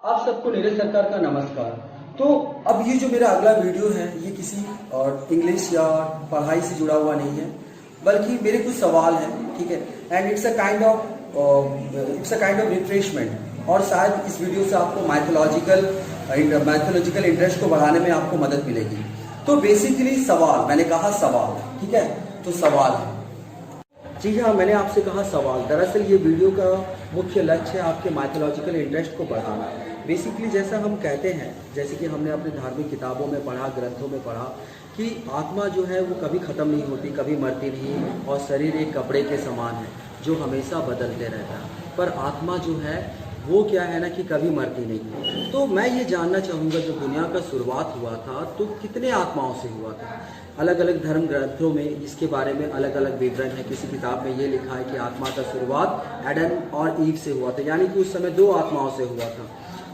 आप सबको नीरज सरकार का नमस्कार। तो अब ये जो मेरा अगला वीडियो है ये किसी और इंग्लिश या पढ़ाई से जुड़ा हुआ नहीं है, बल्कि मेरे कुछ सवाल हैं, ठीक है। And it's a kind of refreshment, और शायद इस वीडियो से आपको मैथोलॉजिकल इंटरेस्ट को बढ़ाने में आपको मदद मिलेगी। तो बेसिकली सवाल, मैंने कहा सवाल, ठीक है, तो सवाल है, जी हाँ, मैंने आपसे कहा सवाल। दरअसल ये वीडियो का मुख्य लक्ष्य है आपके माइथोलॉजिकल इंटरेस्ट को बढ़ाना। बेसिकली जैसा हम कहते हैं, जैसे कि हमने अपनी धार्मिक किताबों में पढ़ा, ग्रंथों में पढ़ा कि आत्मा जो है वो कभी ख़त्म नहीं होती, कभी मरती नहीं, और शरीर एक कपड़े के समान है जो हमेशा बदलते रहता है। पर आत्मा जो है वो क्या है ना कि कभी मरती नहीं। तो मैं ये जानना चाहूँगा, जब दुनिया का शुरुआत हुआ था तो कितने आत्माओं से हुआ था? अलग अलग धर्म ग्रंथों में इसके बारे में अलग अलग विवरण है। किसी किताब में ये लिखा है कि आत्मा का शुरुआत एडन और ईव से हुआ था, यानी कि उस समय 2 आत्माओं से हुआ था।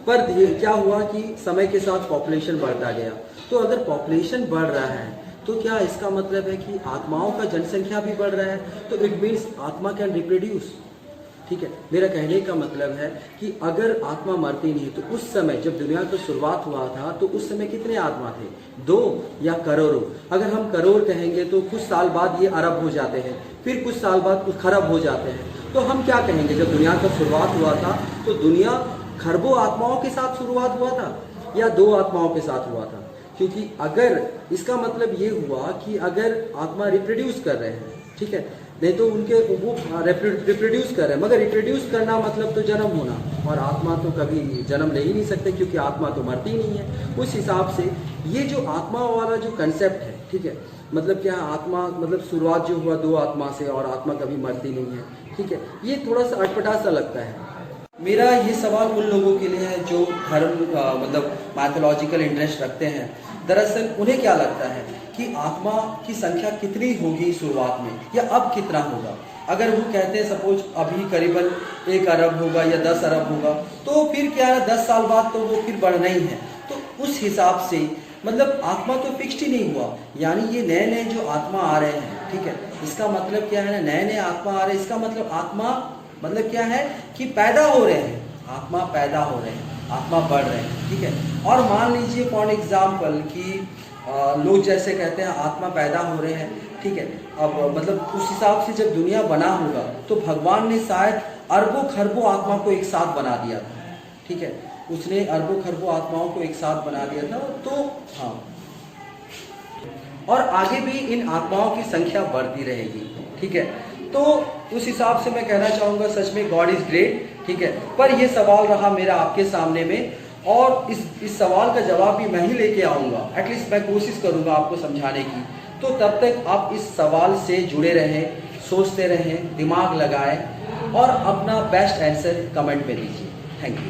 पर क्या हुआ कि समय के साथ पॉपुलेशन बढ़ता गया। तो अगर पॉपुलेशन बढ़ रहा है तो क्या इसका मतलब है कि आत्माओं का जनसंख्या भी बढ़ रहा है? तो इट मीन्स आत्मा कैन रिप्रोड्यूस, ठीक है। मेरा कहने का मतलब है कि अगर आत्मा मरती नहीं तो उस समय जब दुनिया की शुरुआत हुआ था तो उस समय कितने आत्मा थे? 2 या करोड़ों? अगर हम करोड़ कहेंगे तो कुछ साल बाद ये अरब हो जाते हैं, फिर कुछ साल बाद कुछ खरब हो जाते हैं। तो हम क्या कहेंगे? जब दुनिया का शुरुआत हुआ था तो दुनिया खरबों आत्माओं के साथ शुरुआत हुआ था या 2 आत्माओं के साथ हुआ था? क्योंकि अगर इसका मतलब ये हुआ कि अगर आत्मा रिप्रोड्यूस कर रहे हैं, ठीक है, नहीं तो उनके वो रिप्रोड्यूस कर रहे हैं, मगर रिप्रोड्यूस करना मतलब तो जन्म होना, और आत्मा तो कभी जन्म ले ही नहीं सकते क्योंकि आत्मा तो मरती ही नहीं है। उस हिसाब से ये जो आत्मा वाला जो कंसेप्ट है, ठीक है, मतलब क्या आत्मा, मतलब शुरुआत जो हुआ 2 आत्मा से और आत्मा कभी मरती नहीं है, ठीक है, ये थोड़ा सा अटपटा सा लगता है। मेरा ये सवाल उन लोगों के लिए है जो धर्म मतलब मैथोलॉजिकल इंटरेस्ट रखते हैं। दरअसल उन्हें क्या लगता है कि आत्मा की संख्या कितनी होगी शुरुआत में, या अब कितना होगा? अगर वो कहते हैं सपोज अभी करीबन 1 अरब होगा या 10 अरब होगा, तो फिर क्या है, 10 साल बाद तो वो फिर बढ़ना ही है। तो उस हिसाब से मतलब आत्मा तो फिक्स्ड ही नहीं हुआ, यानी ये नए नए जो आत्मा आ रहे हैं, ठीक है, इसका मतलब क्या है ना, नए नए आत्मा आ रहे हैं, इसका मतलब आत्मा मतलब क्या है कि पैदा हो रहे हैं, आत्मा पैदा हो रहे हैं, आत्मा बढ़ रहे हैं, ठीक है। और मान लीजिए फॉर एग्जाम्पल कि लोग जैसे कहते हैं आत्मा पैदा हो रहे हैं, ठीक है, अब मतलब उस हिसाब से जब दुनिया बना होगा तो भगवान ने शायद अरबों खरबों आत्मा को एक साथ बना दिया था, ठीक है, उसने अरबों खरबों आत्माओं को एक साथ बना दिया था। तो हाँ, और आगे भी इन आत्माओं की संख्या बढ़ती रहेगी, ठीक है। तो उस हिसाब से मैं कहना चाहूँगा सच में गॉड इज़ ग्रेट, ठीक है। पर ये सवाल रहा मेरा आपके सामने में, और इस सवाल का जवाब भी मैं ही लेके आऊँगा, एटलीस्ट मैं कोशिश करूँगा आपको समझाने की। तो तब तक आप इस सवाल से जुड़े रहें, सोचते रहें, दिमाग लगाएं और अपना बेस्ट आंसर कमेंट में दीजिए। Thank you.